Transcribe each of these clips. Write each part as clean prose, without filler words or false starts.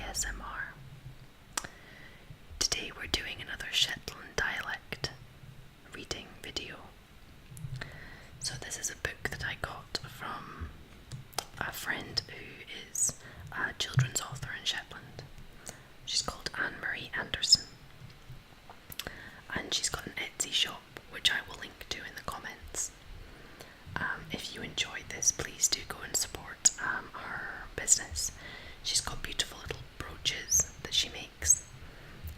ASMR. Today we're doing another Shetland Dialect reading video. So this is a book that I got from a friend who is a children's author in Shetland. She's called Anne-Marie Anderson. And she's got an Etsy shop, which I will link to in the comments. If you enjoyed this, please do go and support her business. She's got beautiful little brooches that she makes,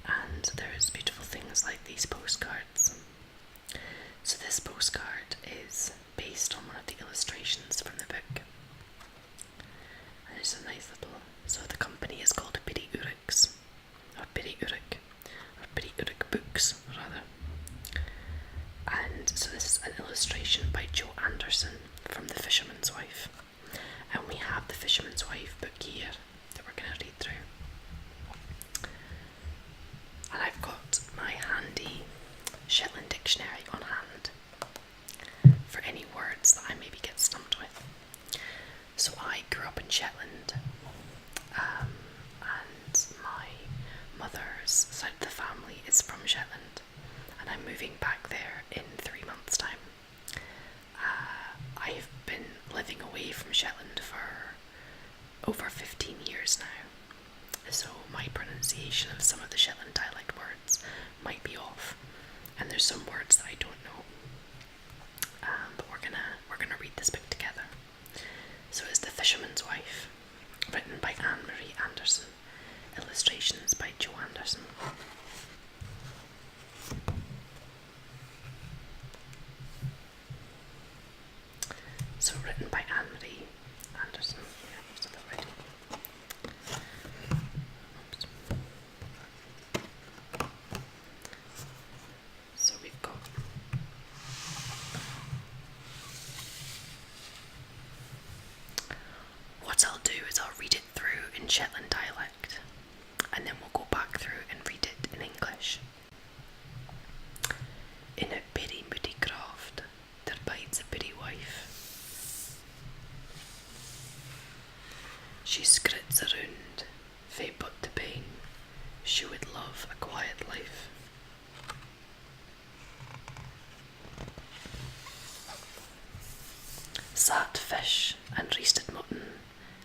and there's beautiful things like these postcards. So this postcard is based on one of the illustrations from the book. And it's a nice little, so the company is called Peerie Ooricks, or Peerie Ooricks, or Peerie Ooricks Books, rather. And so this is an illustration by Jo Anderson from The Fisherman's Wife. And we have The Fisherman's Wife book here that we're going to read through. And I've got my handy Shetland dictionary on hand for any words that I maybe get stumped with. So I grew up in Shetland, and my mother's side of the family is from Shetland, and I'm moving back there in 3 months' time. I've been living away from Shetland for over 15 years now, so my pronunciation of some of the Shetland dialect words might be off, and there's some words that I don't know. But we're gonna read this book together. So it's The Fisherman's Wife, written by Anne-Marie Anderson, illustrations by Jo Anderson. So written by Anne-Marie Anderson. Yeah, most of that right. Oops. So we've got what I'll do is I'll read it through in Shetland dialect, and then we'll go back through and read it in English. In a Peerie moody croft, there bides a Peerie wife. She scrits around, fae but to pain, she would love a quiet life. Sat fish and roasted mutton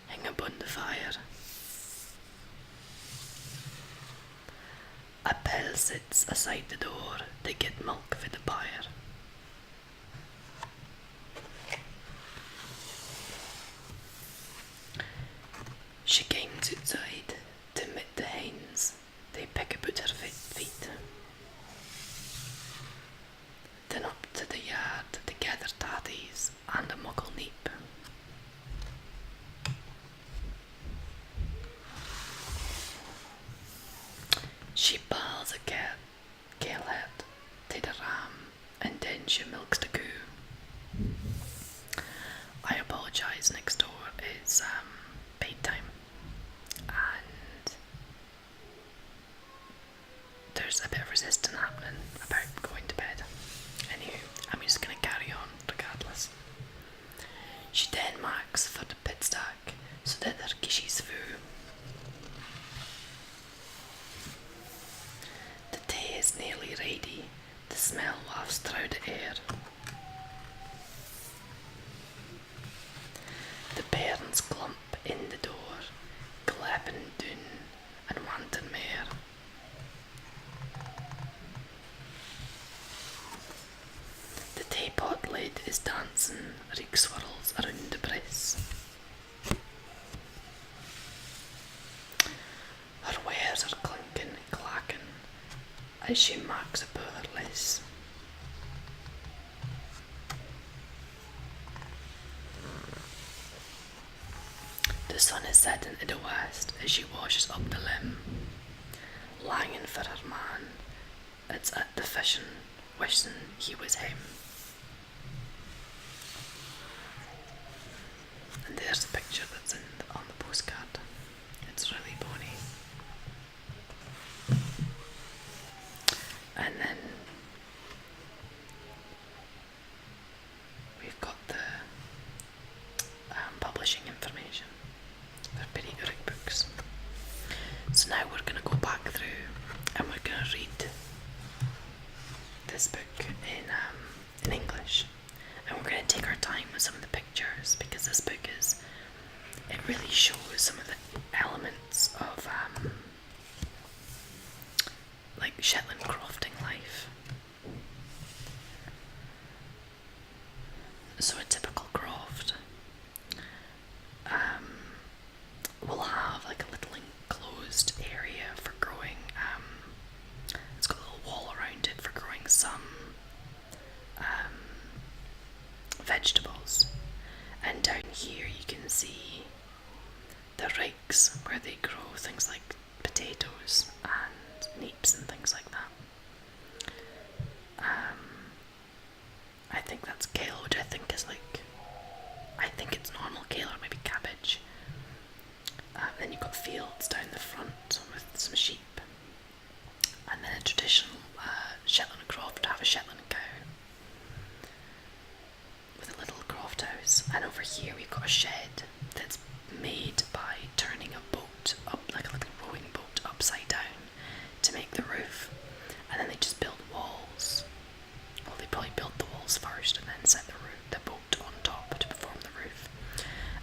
hing upon the fire. A pell sits aside the door to get milk for the buyer. She gangs outside to meet the hens, they pick about her feet. Then up to the yard to gather tatties and a muckle neep. She bales a galehead to the ram, and then she milks the coo. I apologise, next door is bedtime, and there's a bit of resistance happening about going to bed. Anywho, I'm just going to carry on regardless. She then marks for the pit stack so that her gishies foo. The tea is nearly ready, the smell wafts through the air. The bairns clump in the door, clapping doon and wanting more. The teapot lid is dancing, reek swirls around the press. Her wares are clinking and clacking as she marks a her lace. The sun is setting in the west as she washes up the limb, longing for her man. It's at the fishing, wishing he was him. And there's the picture that's on the postcard. It's really bony. And then we've got the publishing information for Peerie Ooricks books. now we're going to go back through and we're going to read this book in English, and we're going to take our time with some of the pictures, because this book it really shows some of the elements of like Shetland crofting life. So a typical croft will have like a little enclosed area for growing, it's got a little wall around it for growing some vegetables, and down here you can see the ricks where they grow things like potatoes and neeps and things like that. I think that's kale, which I think it's normal kale or maybe cabbage. Then you've got fields down the front with some sheep, and then a traditional Shetland croft would have a Shetland cow with a little croft house, and over here we've got a shed that's made by turning a boat up, like a little rowing boat, upside down to make the roof, and then they just build walls. Well, they probably built the walls first and then set the boat on top to form the roof,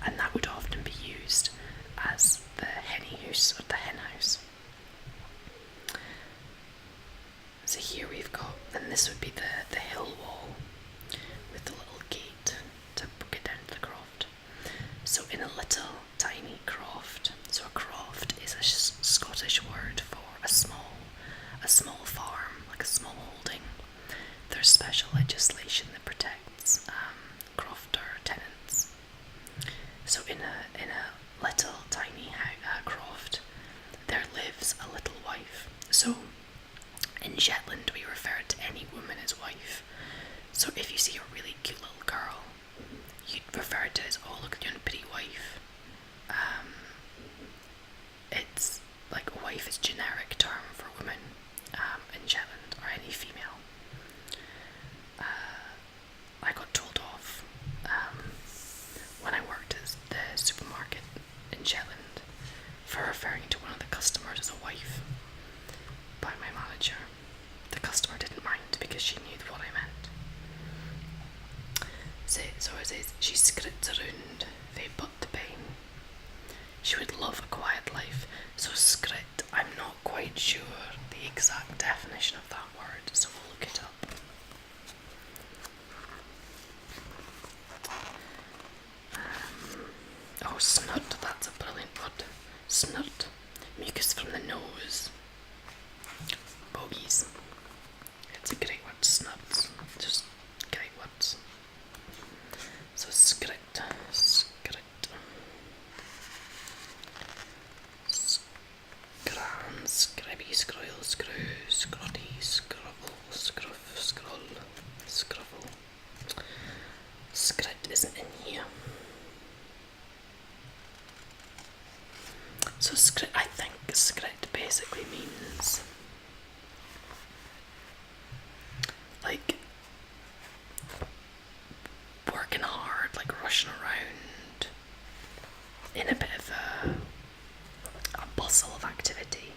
and that would often be used as the henny house or the hen house. So here we've got, then this would be the hill wall with the little gate to get down to the croft. So in a little tiny croft, so a croft is a Scottish word for a small farm, like a small holding. There's special legislation that protects crofter tenants. So in a little tiny croft, there lives a little wife. So in Shetland, we refer to any woman as wife. So if you see a really cute little girl, you'd refer to it as, oh, look at your pretty wife. It's like a wife is a generic term for women in Shetland, or any female. I got told off when I worked at the supermarket in Shetland for referring to one of the customers as a wife by my manager. The customer didn't mind because she knew what I meant. So it says, she scripts around they put to pain. She would love a quiet life. So script, I'm not quite sure the exact definition of that word, so we'll look it up. Oh, snut, that's a brilliant word. Snut, mucus from the nose. Bogies. It's a great word, snuts. Just great words. So script. Scran, scrabby, scroil, screw, scrotty, scrubble, scruff, scroll, scruffle. Script isn't in here. So script, I think script basically means like working hard, like rushing around in a bit of a bustle of activity.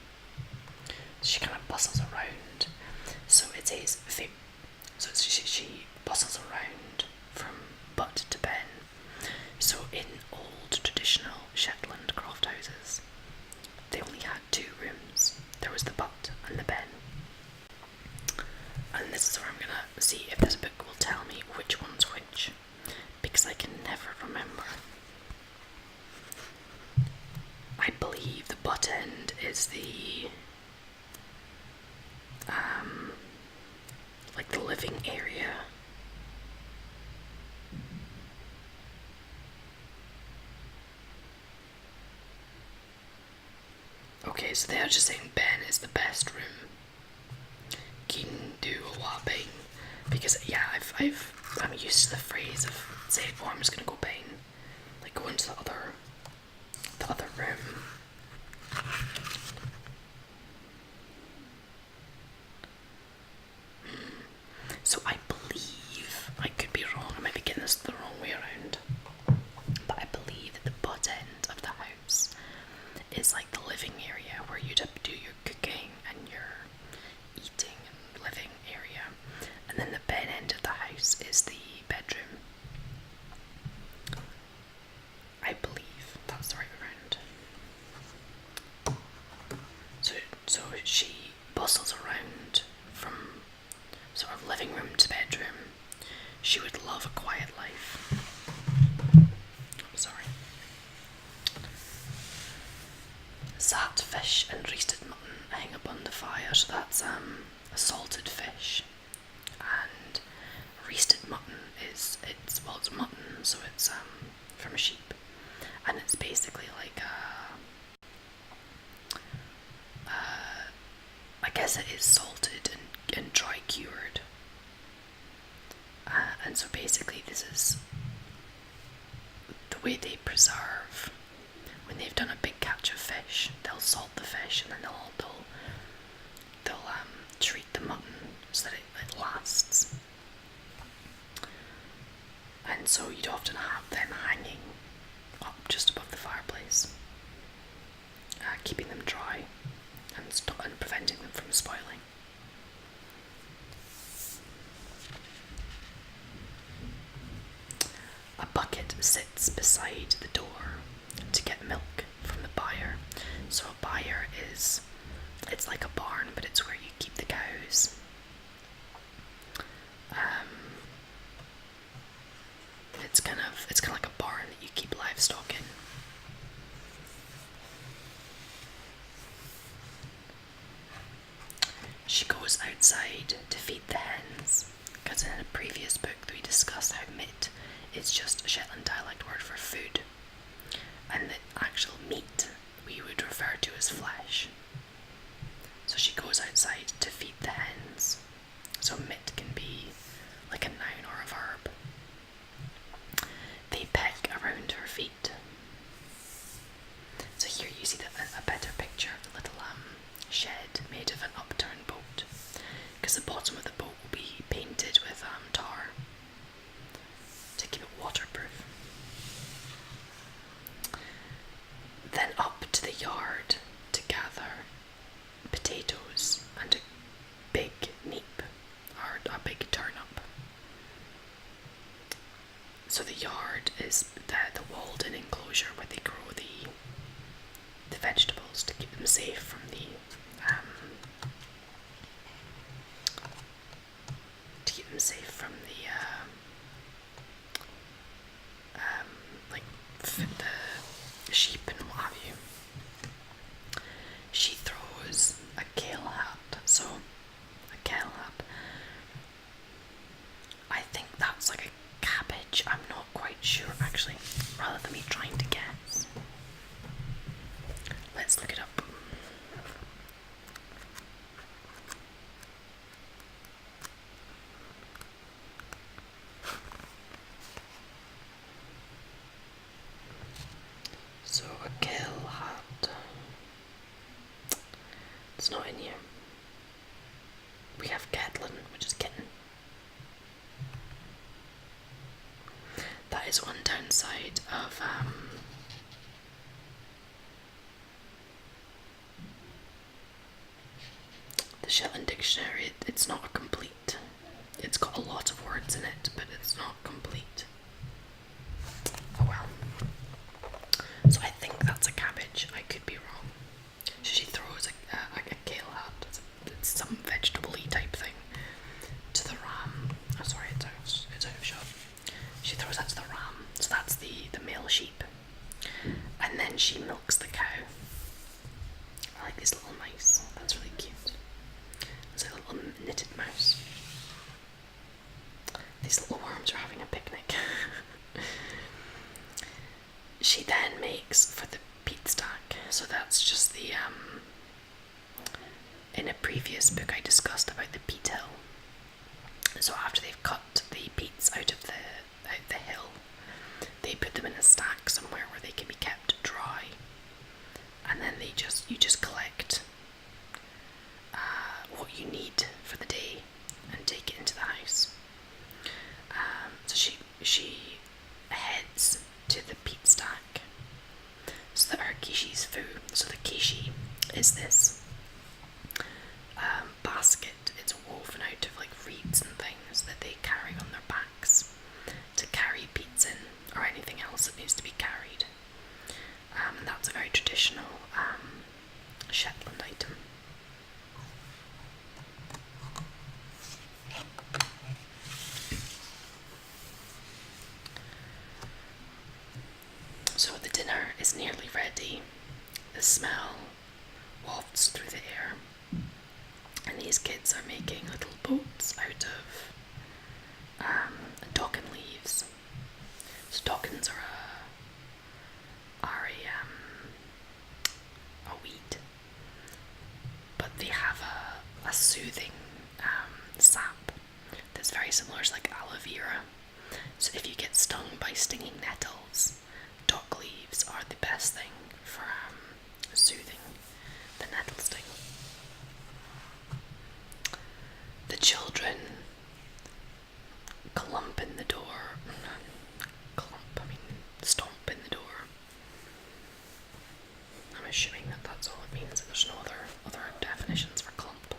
She kind of bustles around. So it says, so she bustles around from butt to ben. So in old traditional Shetland croft houses, they only had two rooms. There was the butt and the ben. And this is where I'm gonna see if this book will tell me which one's which, because I can never remember. I believe the butt end is the like the living area. Okay, so they're just saying Ben is the best room. Can do a lot bang, because yeah, I'm used to the phrase of saying, oh, I'm just gonna go bang, like go into the other room. So I believe, I could be wrong, I might be getting this the wrong way around, but I believe that the butt end of the house is like the living area where you you to do your cooking and your eating and living area. And then the bed end of the house is the bedroom. I believe that's the right around. So she bustles around from sort of living room to bedroom. She would love a quiet life. Sorry. Sat fish and roasted mutton hang upon the fire. So that's a salted fish, and roasted mutton is it's mutton, so it's from a sheep, and it's basically like I guess it is salted and dry cured, and so basically this is the way they preserve. When they've done a big catch of fish, they'll salt the fish, and then they'll treat the mutton so that it lasts. And so you'd often have them hanging up just above the fireplace, keeping them dry and preventing them from spoiling. A bucket sits beside the door to get milk from the byre. So a byre it's like a barn, but it's where you keep the cows. It's kind of like a barn that you keep livestock in. She goes outside to feed the hens, because in a previous book we discussed how mit is just a Shetland dialect word for food, and the actual meat we would refer to as flesh. So she goes outside to feed the hens. So mit can be like a noun or a verb. They peck around her feet. So here you see a better picture of the little shed made of an upturned boat, because the bottom of the boat will be painted with tar to keep it waterproof. Then up to the yard to gather potatoes and a big neep, or a big turnip. So the yard is the walled-in enclosure where they grow the vegetables to keep them safe from the sheep and what have you. She throws a kale hat. So a kale hat, I think that's like a cabbage. I'm not quite sure actually, rather than me trying to guess. Let's look it up. So a kale hat. It's not in here. We have Catlin, which is kitten. That is one downside of the Shetland dictionary. It's not a complete. It's got a lot of words in it, but it's not complete. Oh well. So I think that's a cabbage. I could be wrong. So she throws a kale hat. It's some vegetable-y type thing to the ram. Oh, sorry, it's out of shot. She throws that to the ram. So that's the male sheep. And then she milks the cow. I like this little mouse. That's really cute. It's like a little knitted mouse. These little worms are having a picnic. She then makes for the peat stack. So that's just the in a previous book I discussed about the peat hill. So after they've cut the peats out of the hill, they put them in a stack somewhere where they can be kept dry, and then you just collect what you need for the day and take it into the house. So she heads to the peat stack so that her kishi's full. So the kishi is this basket. It's woven out of like reeds and things that they carry on their backs to carry peats in or anything else that needs to be carried. And that's a very traditional Shetland item. So the dinner is nearly ready. The smell wafts through the air, and these kids are making little boats out of docken leaves. So dockens are a weed, but they have a soothing sap that's very similar to like aloe vera. So if you get stung by stinging nettles, dock leaves are the best thing for soothing the nettle sting. The children clump in the door. Stomp in the door. I'm assuming that that's all it means, and there's no other definitions for clump.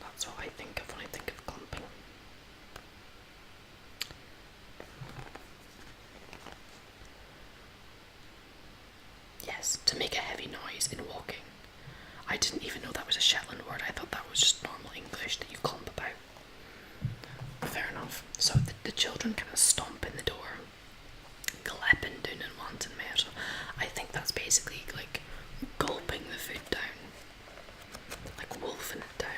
That's what I think of when I think of clumping. Yes, to make a heavy noise in walking. I didn't even know that was a Shetland word. I thought that was just normal English that you clump about. Fair enough. So the children kind of stomp in the door. Gleppen down and wanting more. I think that's basically like gulping the food down. Like wolfing it down.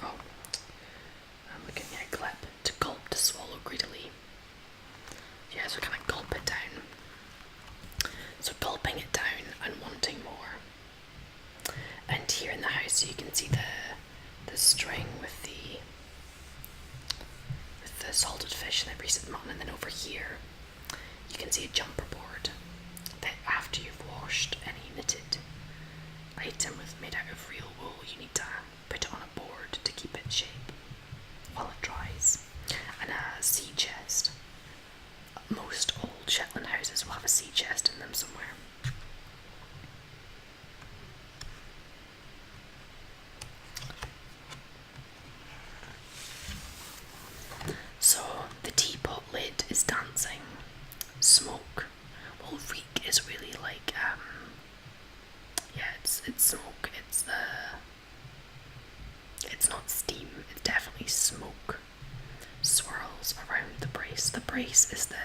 Oh, I'm looking at glep. To gulp, to swallow greedily. Yeah, so kind of gulp it down. So gulping it down and wanting more. And here in the house you can see the string with the salted fish and the recent mutton, and then over here you can see a jumper board that after you've washed any knitted item made out of real wool, you need to put it on a board to keep its shape while it dries. And a sea chest. Most old Shetland houses will have a sea chest in them somewhere. So the teapot lid is dancing. Smoke. Well, reek is really like it's smoke. It's not steam. It's definitely smoke. Swirls around the brace. The brace is the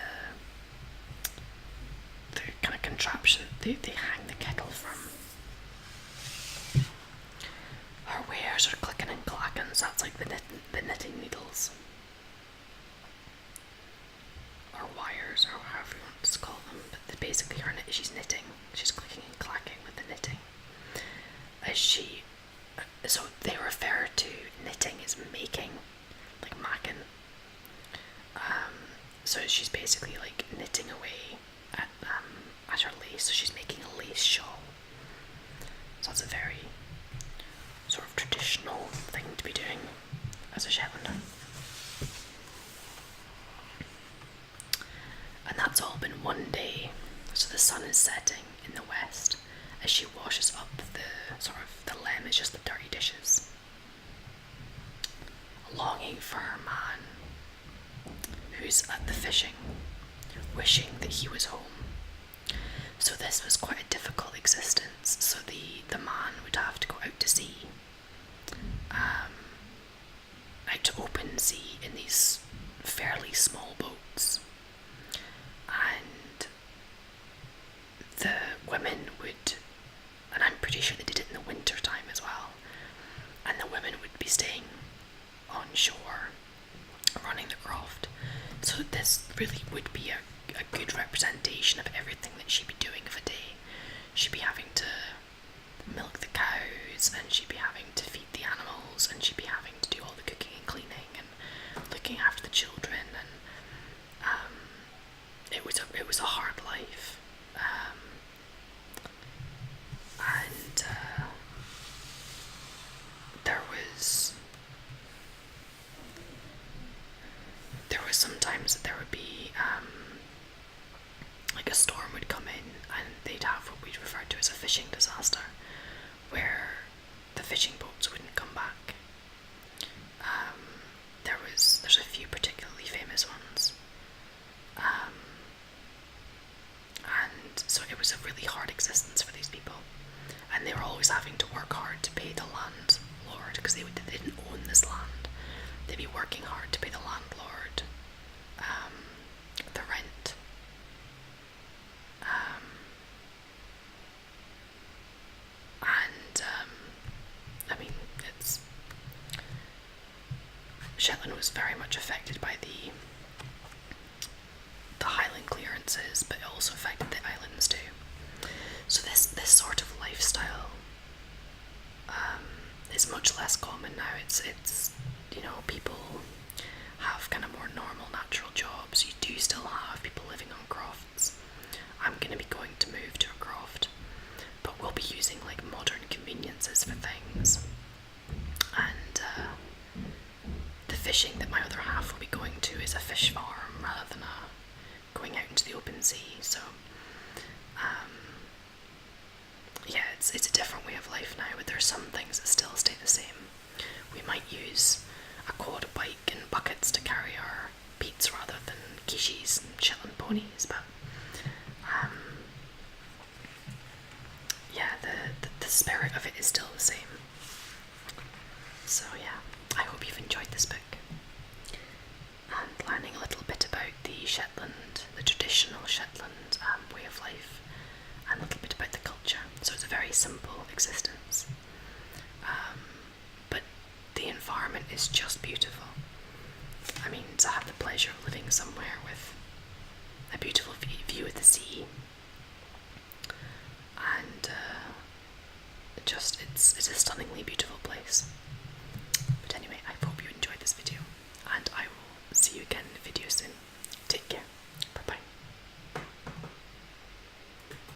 kind of contraption they hang the kettle from. Her wares are clicking and clacking, so that's like the knitting needles. Or wires, or however you want to call them. But basically she's knitting. She's clicking and clacking with the knitting. So they refer to knitting as making, like macking. So she's basically like knitting away at her lace. So she's making a lace shawl. So that's a very sort of traditional thing to be doing as a Shetlander. And that's all been one day. So the sun is setting in the west as she washes up the lem is just the dirty dishes. Longing for her man who's at the fishing, wishing that he was home. So this was quite a difficult existence. So the man would have to go out to sea, out to open sea in these fairly small boats, and the women would, and I'm pretty sure they did it in the winter time as well, and the women would be staying on shore running the croft. So this really would be a good representation of everything that she'd be doing for a day. She'd be having to milk the cows, and she'd be having to feed the animals, and she'd be having to do all the cooking and cleaning and looking after the children, and it was a hard life. times that there would be like a storm would come in, and they'd have what we'd refer to as a fishing disaster, where the fishing boats wouldn't come back. There's a few particularly famous ones, and so it was a really hard existence for these people, and they were always having to work hard to pay the landlord, because they didn't own this land. They'd be working hard to pay the landlord the rent. I mean, Shetland was very much affected by the Highland clearances, but it also affected the islands too. So this sort of lifestyle is much less common now. It's people have kind of more normal, natural jobs. You do still have people living on crofts. I'm going to be going to move to a croft, but we'll be using like modern conveniences for things. And the fishing that my other half will be going to is a fish farm rather than going out into the open sea. So yeah, it's a different way of life now, but there's some things that still stay the same. We might use a quad bike and buckets to carry our peats rather than kishis and Shetland ponies, but yeah, the spirit of it is still the same. So yeah, I hope you've enjoyed this book and learning a little bit about the traditional Shetland way of life, and a little bit about the culture. So it's a very simple existence, but the environment is just beautiful. I mean, to have the pleasure of living somewhere with a beautiful view of the sea, and it's a stunningly beautiful place.